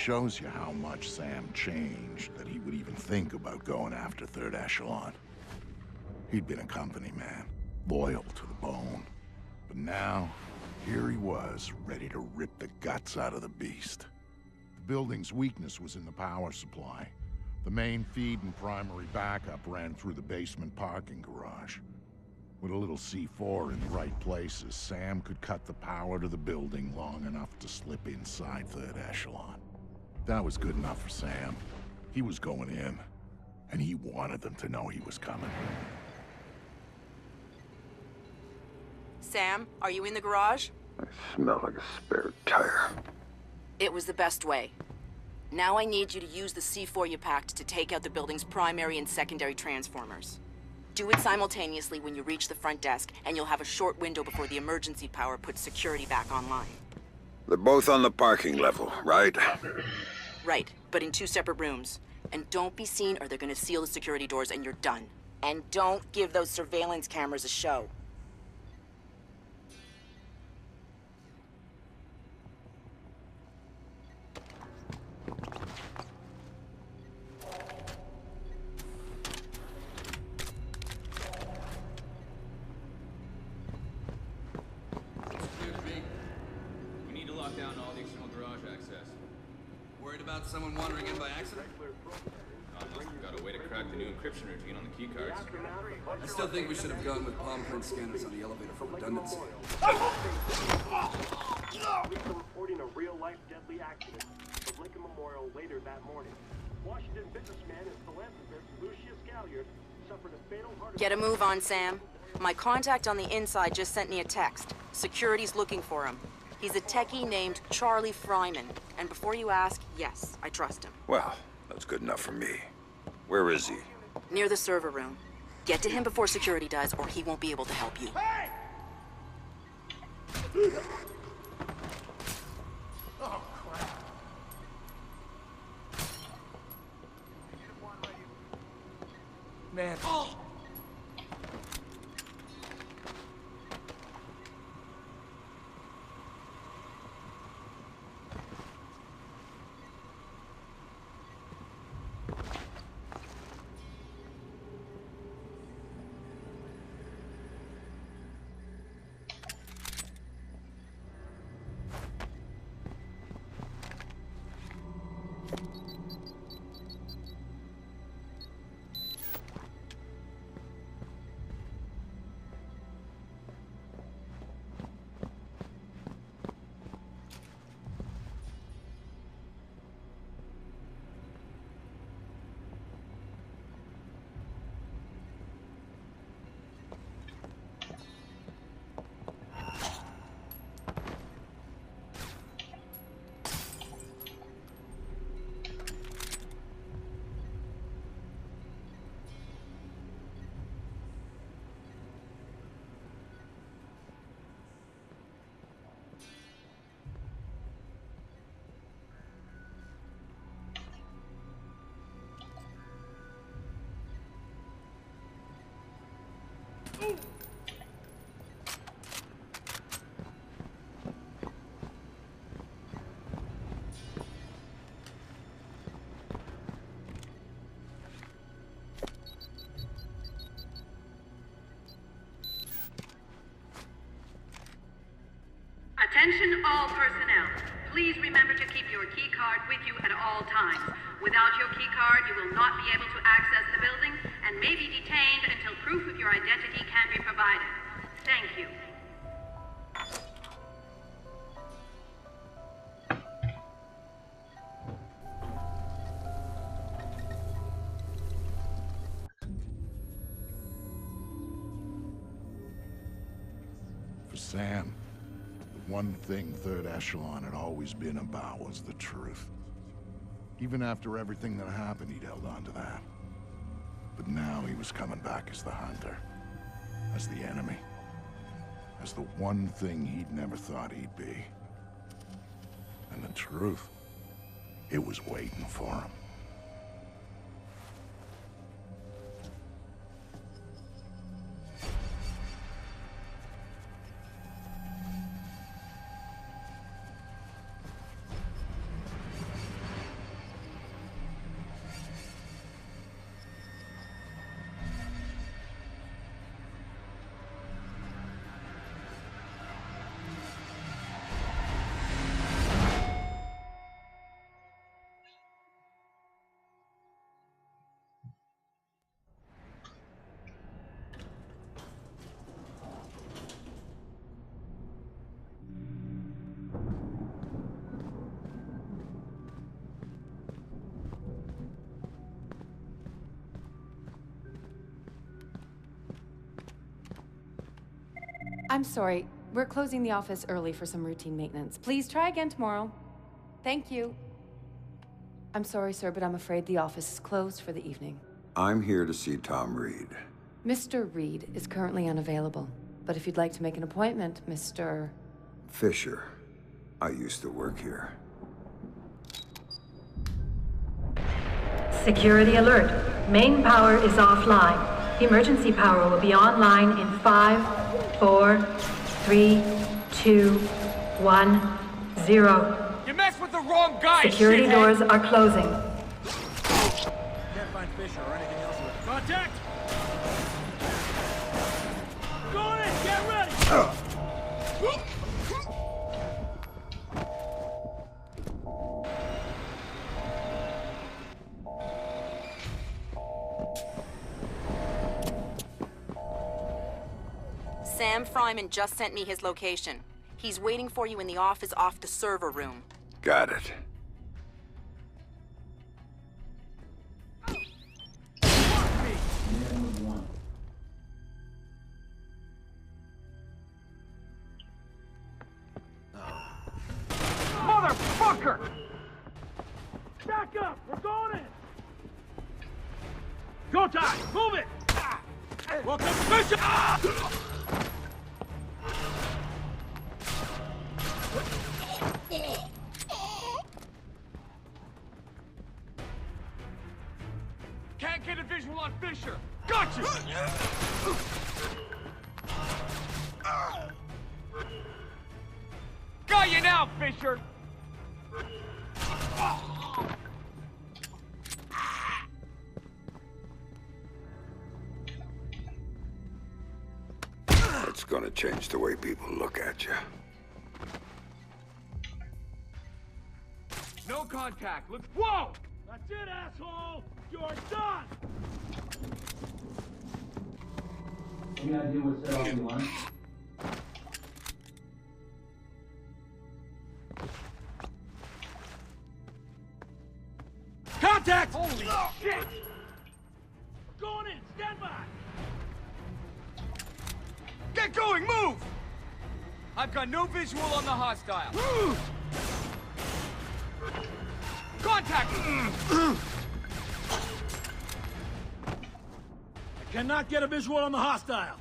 shows you how much Sam changed that he would even think about going after Third Echelon. He'd been a company man, loyal to the bone. But now, here he was, ready to rip the guts out of the beast. The building's weakness was in the power supply. The main feed and primary backup ran through the basement parking garage. With a little C4 in the right places, Sam could cut the power to the building long enough to slip inside Third Echelon. That was good enough for Sam. He was going in, and he wanted them to know he was coming. Sam, are you in the garage? I smell like a spare tire. It was the best way. Now I need you to use the C4 you packed to take out the building's primary and secondary transformers. Do it simultaneously when you reach the front desk, and you'll have a short window before the emergency power puts security back online. They're both on the parking level, right? Right, but in 2 separate rooms. And don't be seen or they're gonna seal the security doors and you're done. And don't give those surveillance cameras a show. Down all the external garage access. Worried about someone wandering in by accident? Unless we've got a way to crack the new encryption routine on the keycards. I still think we should have gone with palm print scanners on the elevator for redundancy. Reporting a real-life deadly accident at Lincoln Memorial later that morning. Washington businessman and philanthropist Lucius Galliard suffered a fatal heart attack. Get a move on, Sam. My contact on the inside just sent me a text. Security's looking for him. He's a techie named Charlie Fryman. And before you ask, yes, I trust him. Well, that's good enough for me. Where is he? Near the server room. Get to him before security does, or he won't be able to help you. Hey! Oh, crap. Man. Oh! Attention all personnel. Please remember to keep your key card with you at all times. Without your key card, you will not be able to access the building and may be detained until proof of your identity can be provided. Thank you. For Sam, the one thing Third Echelon had always been about was the truth. Even after everything that happened, he'd held on to that. But now he was coming back as the hunter, as the enemy, as the one thing he'd never thought he'd be. And the truth, it was waiting for him. I'm sorry. We're closing the office early for some routine maintenance. Please try again tomorrow. Thank you. I'm sorry, sir, but I'm afraid the office is closed for the evening. I'm here to see Tom Reed. Mr. Reed is currently unavailable. But if you'd like to make an appointment, Mr. Fisher. I used to work here. Security alert. Main power is offline. Emergency power will be online in 5, 4, 3, 2, 1, 0. You messed with the wrong guy, Security shithead. doors are closing. Can't find Fisher or anything else. Contact! Go in! Get ready! Sam Fryman just sent me his location. He's waiting for you in the office off the server room. Got it. Motherfucker! Back up! We're going in! Go time! Move it! Welcome, Fisher! Can't get a visual on Fisher! Got you! Got you now, Fisher! It's gonna change the way people look at you. No contact. Let's. Whoa! That's it, asshole! You're done! Any idea what set off the alarm? Contact! Holy shit! Going in! Stand by! Get going! Move! I've got no visual on the hostile. Contact! I cannot get a visual on the hostile.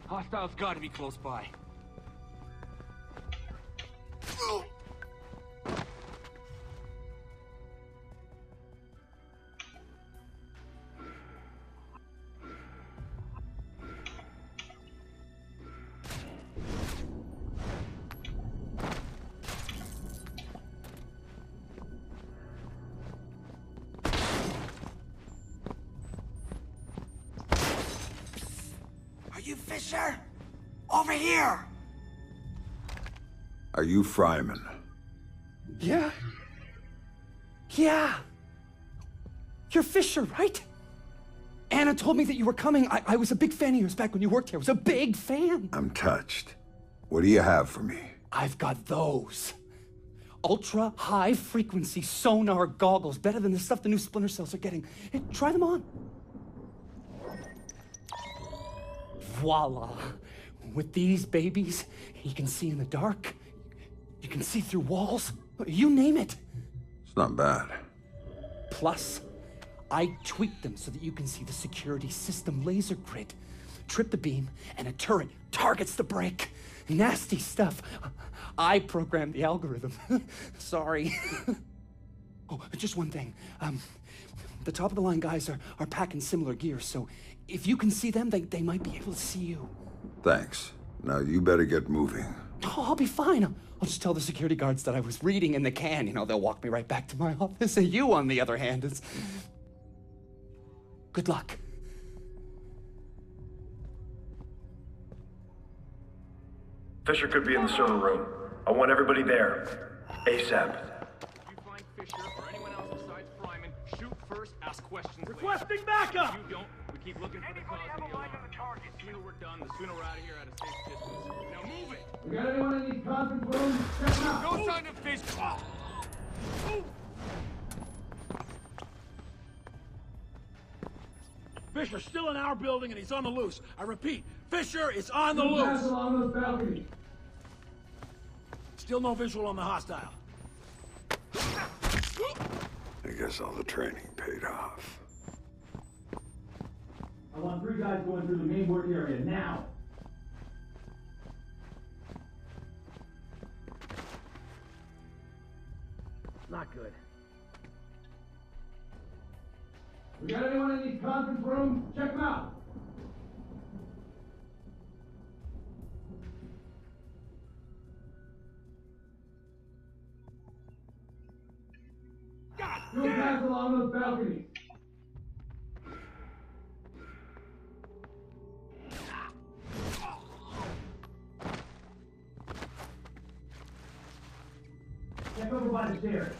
Hostile's got to be close by. You Fisher? Over here! Are you Fryman? Yeah? Yeah! You're Fisher, right? Anna told me that you were coming. I was a big fan of yours back when you worked here. I was a big fan. I'm touched. What do you have for me? I've got those. Ultra high frequency sonar goggles. Better than the stuff the new Splinter cells are getting. Hey, try them on. Voila. With these babies, you can see in the dark. You can see through walls. You name it. It's not bad. Plus, I tweaked them so that you can see the security system laser grid. Trip the beam, and a turret targets the brake. Nasty stuff. I programmed the algorithm. Sorry. Oh, just one thing. The top-of-the-line guys are packing similar gear, so if you can see them, they might be able to see you. Thanks. Now you better get moving. Oh, I'll be fine. I'll just tell the security guards that I was reading in the can. You know, they'll walk me right back to my office. And you, on the other hand, is... Good luck. Fisher could be in the server room. I want everybody there. ASAP. If you find Fisher or anyone else besides Fryman, shoot first, ask questions Requesting later. backup! If you don't, we keep looking for the cause of the alarm. The sooner we're done, the sooner we're out of here at a safe distance. Now move it! We got anyone in these conference rooms? Check them out. No sign of fish. Fisher's still in our building and he's on the loose. I repeat, Fisher is on the Two guys loose. along those balconies. Still no visual on the hostile. I guess all the training paid off. I want 3 guys going through the main work area now. Not good. We got anyone in these conference rooms? Check them out. Two guys along those balconies. Check over by the stairs.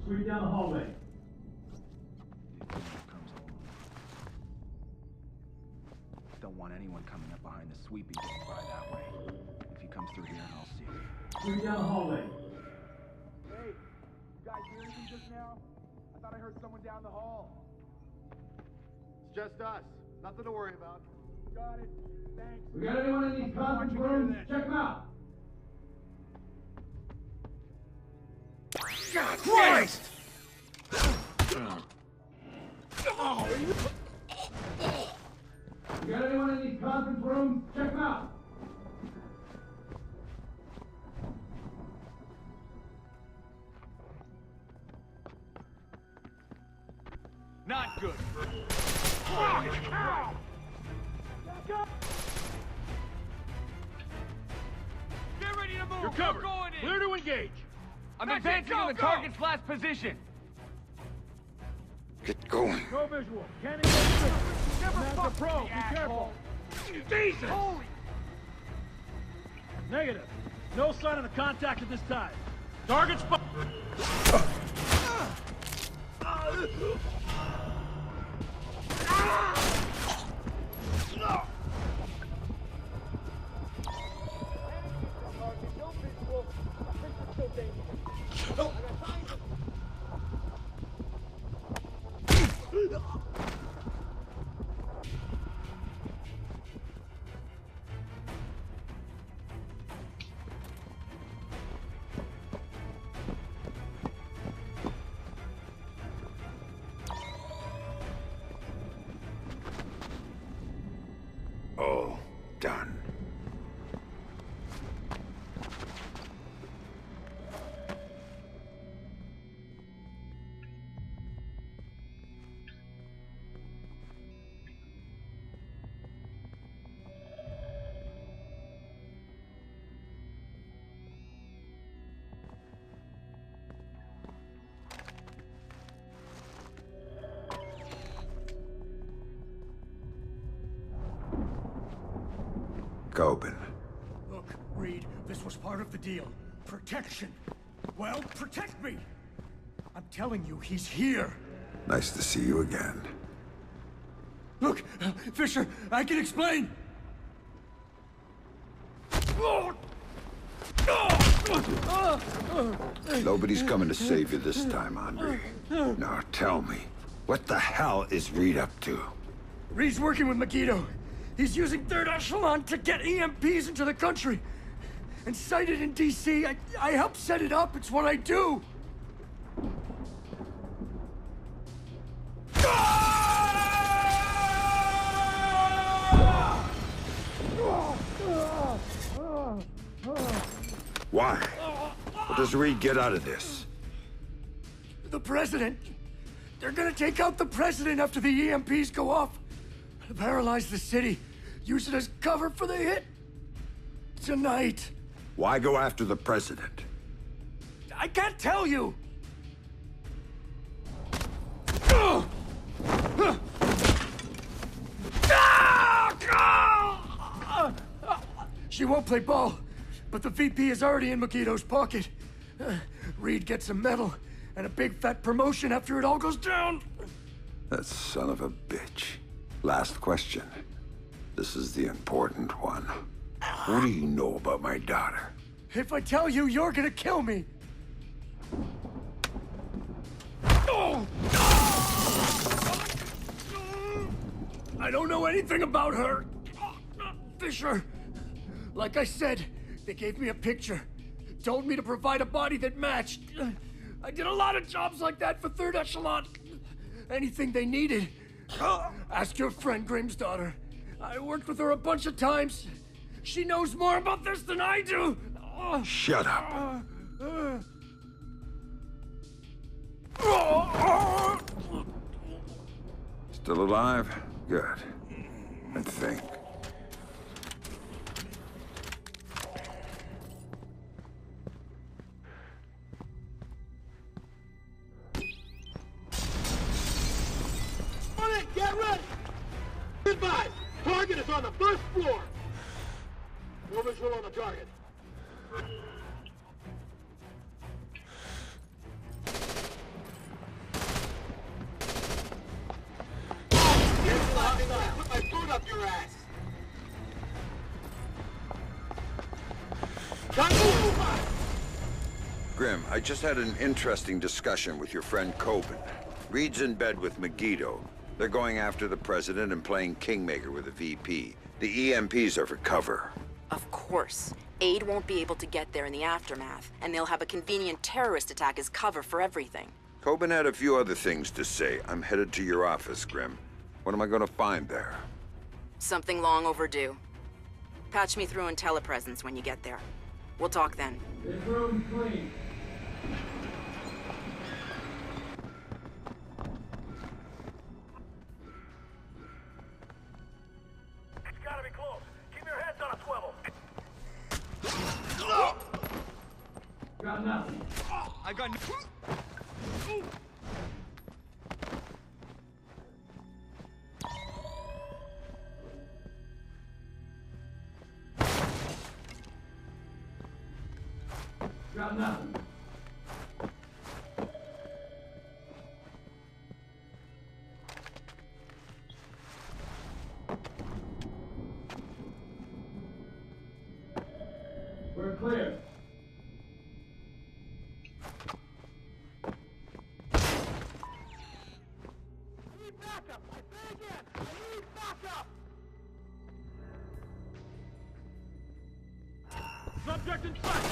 Sweep down the hallway. Don't want anyone coming up behind the sweeping getting by that way. If he comes through here, I'll see. Sweep down the hallway. Hey, you guys hear anything just now? I thought I heard someone down the hall. It's just us. Nothing to worry about. Got it. Thanks. We got anyone in these conference rooms? Check them out. God Christ! We got anyone in these conference rooms? Check them out. Not good. Get ready to move. You're covered. We're going in. Clear to engage. I'm That's it. advancing Go, in the go. target's last position. Get going. No visual. Can't engage. Never That's a fuck pro. me, Be careful. Jesus! Holy! Negative. No sign of the contact at this time. Target spot. All done. Gobin. Look, Reed, this was part of the deal. Protection. Well, protect me. I'm telling you, he's here. Nice to see you again. Look, Fisher, I can explain. Nobody's coming to save you this time, Andre. Now tell me, what the hell is Reed up to? Reed's working with Megiddo. He's using third echelon to get EMPs into the country. And sighted in D.C., I help set it up. It's what I do. Why? What does Reed get out of this? The president. They're gonna take out the president after the EMPs go off. Paralyze the city. Use it as cover for the hit. Tonight. Why go after the president? I can't tell you. She won't play ball, but the VP is already in Megiddo's pocket. Reed gets a medal, and a big fat promotion after it all goes down. That son of a bitch. Last question. This is the important one. What do you know about my daughter? If I tell you, you're gonna kill me. I don't know anything about her. Fisher. Like I said, they gave me a picture. Told me to provide a body that matched. I did a lot of jobs like that for Third Echelon. Anything they needed. Ask your friend Grimm's daughter. I worked with her a bunch of times. She knows more about this than I do. Shut up. Still alive? Good. I think. On it! Get ready! Goodbye! Target is on the first floor! No visual on the target. Put my foot up your ass! Grim, I just had an interesting discussion with your friend Coben. Reed's in bed with Megiddo. They're going after the president and playing Kingmaker with a VP. The EMPs are for cover. Of course. Aid won't be able to get there in the aftermath, and they'll have a convenient terrorist attack as cover for everything. Coben had a few other things to say. I'm headed to your office, Grim. What am I gonna find there? Something long overdue. Patch me through in telepresence when you get there. We'll talk then. This room's clean. It's gotta be close. Keep your heads on a swivel. Got nothing. I got. Got nothing. We're clear. Need backup! I say again! I need backup! Subject in sight!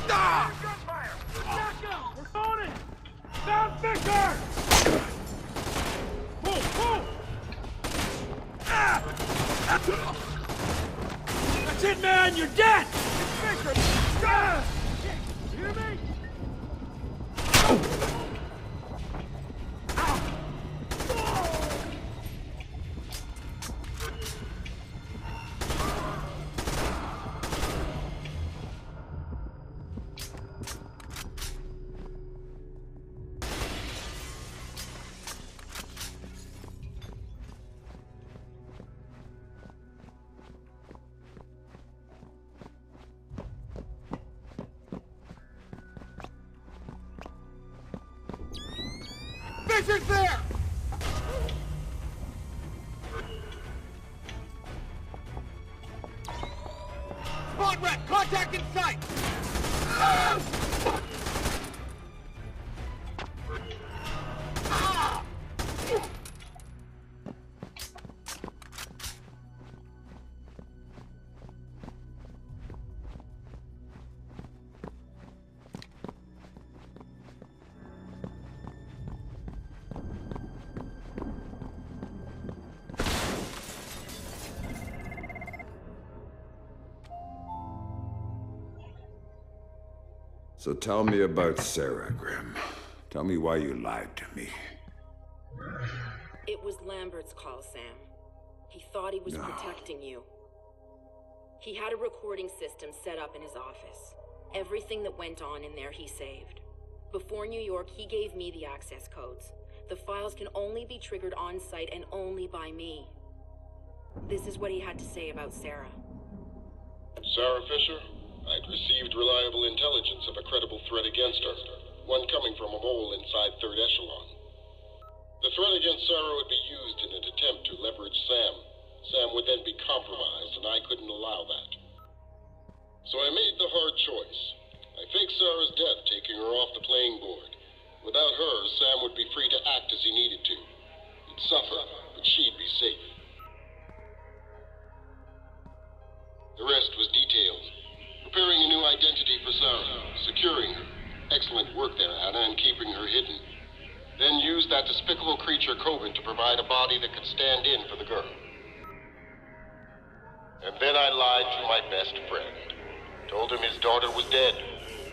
Gunfire! Backup! We're on it! Down Fisher! Move! That's it, man! You're dead! It's Fisher! You hear me? Fisher's there! Spot wreck! Contact in sight! So tell me about Sarah, Grim. Tell me why you lied to me. It was Lambert's call, Sam. He thought he was protecting you. He had a recording system set up in his office. Everything that went on in there he saved. Before New York, he gave me the access codes. The files can only be triggered on-site and only by me. This is what he had to say about Sarah. Sarah Fisher? I'd received reliable intelligence of a credible threat against her. one coming from a mole inside Third Echelon. The threat against Sarah would be used in an attempt to leverage Sam. Sam would then be compromised, and I couldn't allow that. So I made the hard choice. I faked Sarah's death, taking her off the playing board. Without her, Sam would be free to act as he needed to. He'd suffer, but she'd be safe. The rest was detailed. Preparing a new identity for Sarah, securing her. Excellent work there, Anna, and keeping her hidden. Then used that despicable creature, Coben, to provide a body that could stand in for the girl. And then I lied to my best friend. Told him his daughter was dead.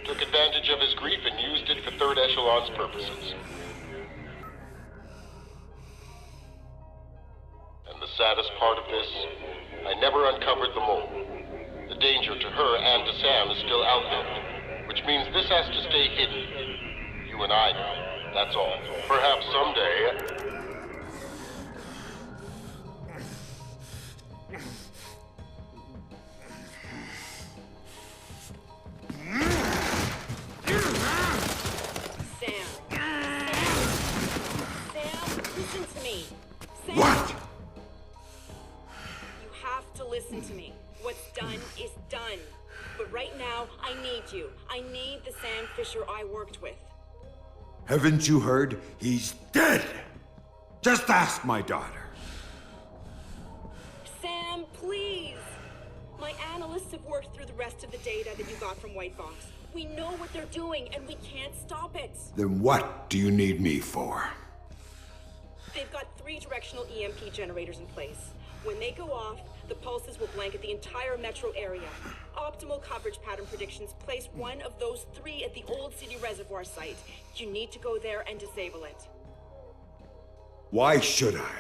Took advantage of his grief and used it for Third Echelon's purposes. And the saddest part of this, I never uncovered the mole. The danger to her and to Sam is still out there, which means this has to stay hidden. You and I know, that's all. Perhaps someday... Listen to me. What's done is done. But right now, I need you. I need the Sam Fisher I worked with. Haven't you heard? He's dead! Just ask my daughter. Sam, please! My analysts have worked through the rest of the data that you got from White Fox. We know what they're doing, and we can't stop it. Then what do you need me for? They've got 3 directional EMP generators in place. When they go off, the pulses will blanket the entire metro area. Optimal coverage pattern predictions place one of those 3 at the Old City Reservoir site. You need to go there and disable it. Why should I?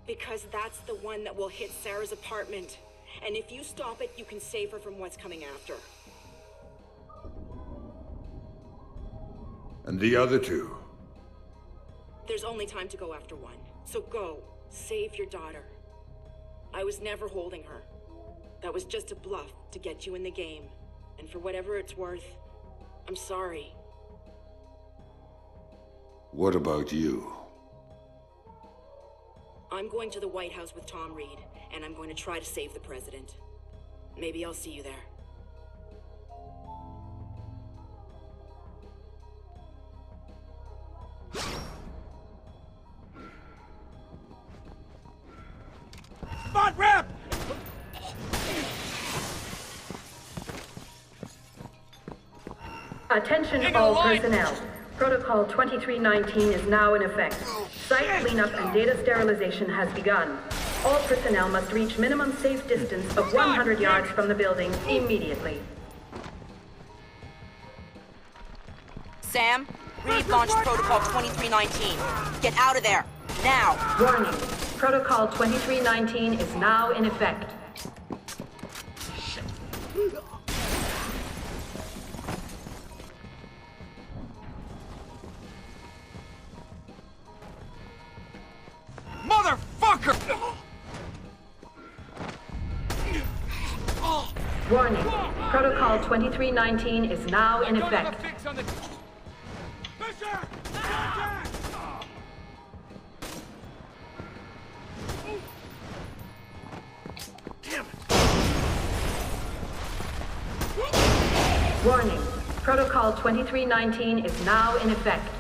Because that's the one that will hit Sarah's apartment. And if you stop it, you can save her from what's coming after. And the other 2? There's only time to go after one. So go. Save your daughter. I was never holding her. That was just a bluff to get you in the game. And for whatever it's worth, I'm sorry. What about you? I'm going to the White House with Tom Reed, and I'm going to try to save the president. Maybe I'll see you there. Spot rep! Attention all personnel. Protocol 2319 is now in effect. Site cleanup and data sterilization has begun. All personnel must reach minimum safe distance of 100 yards from the building immediately. Sam, Reed launched Protocol 2319. Get out of there, now! Warning. Protocol 2319 is now in effect. Motherfucker! Warning. Protocol 2319 is now in effect. Fisher! Warning. Protocol 2319 is now in effect.